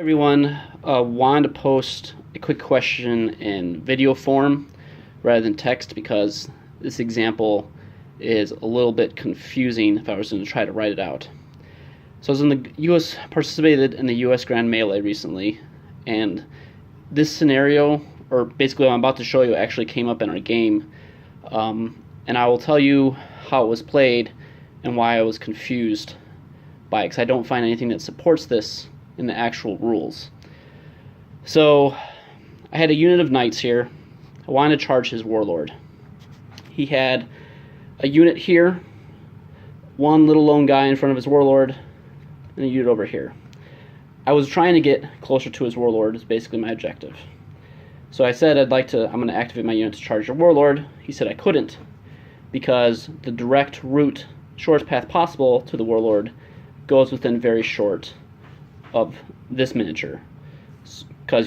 Everyone, wanted to post a quick question in video form rather than text because this example is a little bit confusing if I was going to try to write it out. So I was in the participated in the U.S. Grand Melee recently, and this scenario, or basically what I'm about to show you, actually came up in our game, and I will tell you how it was played and why I was confused by it, because I don't find anything that supports this in the actual rules. So I had a unit of knights here. I wanted to charge his warlord. He had a unit here, one little lone guy in front of his warlord, and a unit over here. I was trying to get closer to his warlord, is basically my objective. So I said I'm going to activate my unit to charge your warlord. He said I couldn't because the direct route, shortest path possible to the warlord, goes within very short of this miniature, because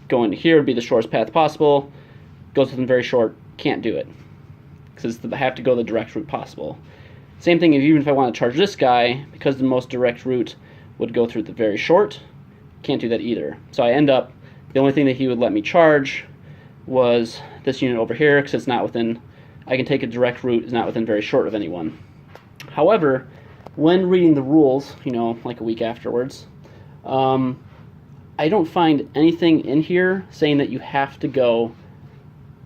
going to here would be the shortest path possible, goes within very short, can't do it because I have to go the direct route possible. Same thing even if I want to charge this guy, because the most direct route would go through the very short, can't do that either. So I end up, the only thing that he would let me charge was this unit over here, because it's not within, I can take a direct route, it's not within very short of anyone. However, when reading the rules, like a week afterwards, I don't find anything in here saying that you have to go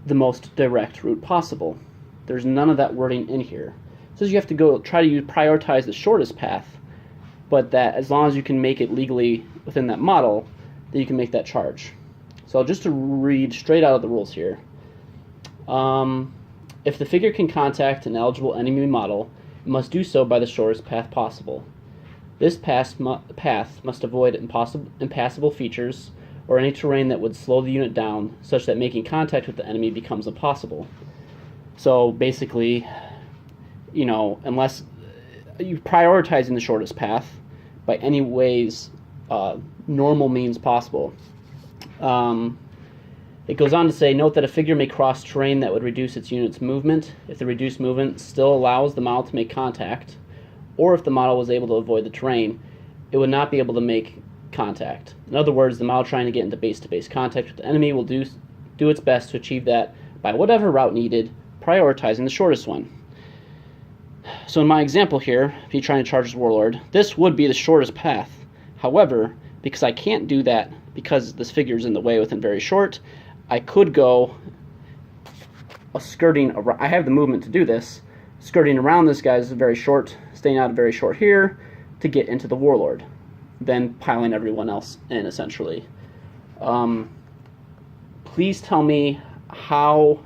the most direct route possible. There's none of that wording in here. It says you have to try to prioritize the shortest path, but that as long as you can make it legally within that model, then you can make that charge. So just to read straight out of the rules here. If the figure can contact an eligible enemy model, it must do so by the shortest path possible. This path must avoid impassable features or any terrain that would slow the unit down, such that making contact with the enemy becomes impossible. So basically, unless you're prioritizing the shortest path by any ways, normal means possible. It goes on to say, note that a figure may cross terrain that would reduce its unit's movement if the reduced movement still allows the model to make contact, or if the model was able to avoid the terrain, it would not be able to make contact. In other words, the model trying to get into base-to-base contact with the enemy will do its best to achieve that by whatever route needed, prioritizing the shortest one. So in my example here, if you're trying to charge his warlord, this would be the shortest path. However, because I can't do that because this figure is in the way within very short, I could go skirting around. I have the movement to do this, skirting around this guy's very short, staying out of very short here to get into the warlord, then piling everyone else in, essentially. Please tell me how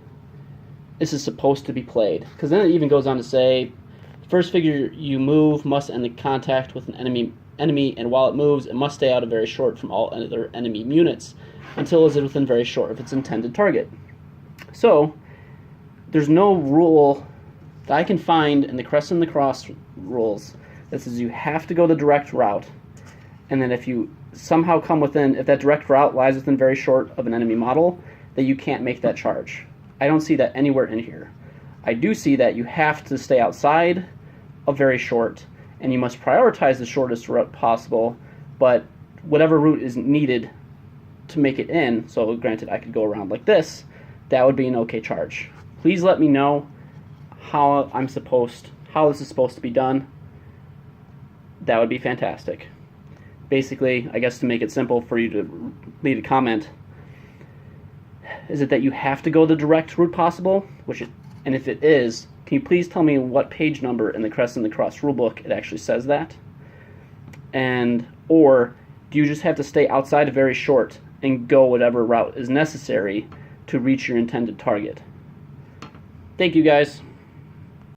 this is supposed to be played, because then it even goes on to say, the first figure you move must end the contact with an enemy, and while it moves, it must stay out of very short from all other enemy units until it is within very short of its intended target. So there's no rule that I can find in the crest and the cross rules that says you have to go the direct route, and then if you somehow come within, if that direct route lies within very short of an enemy model, that you can't make that charge. I don't see that anywhere in here. I do see that you have to stay outside of very short, and you must prioritize the shortest route possible, but whatever route is needed to make it in, so granted I could go around like this, that would be an okay charge. Please let me know how this is supposed to be done. That would be fantastic. Basically, I guess to make it simple for you to leave a comment, is it that you have to go the direct route possible? And if it is, can you please tell me what page number in the Crest and the Cross rulebook it actually says that? Or do you just have to stay outside of very short and go whatever route is necessary to reach your intended target? Thank you, guys.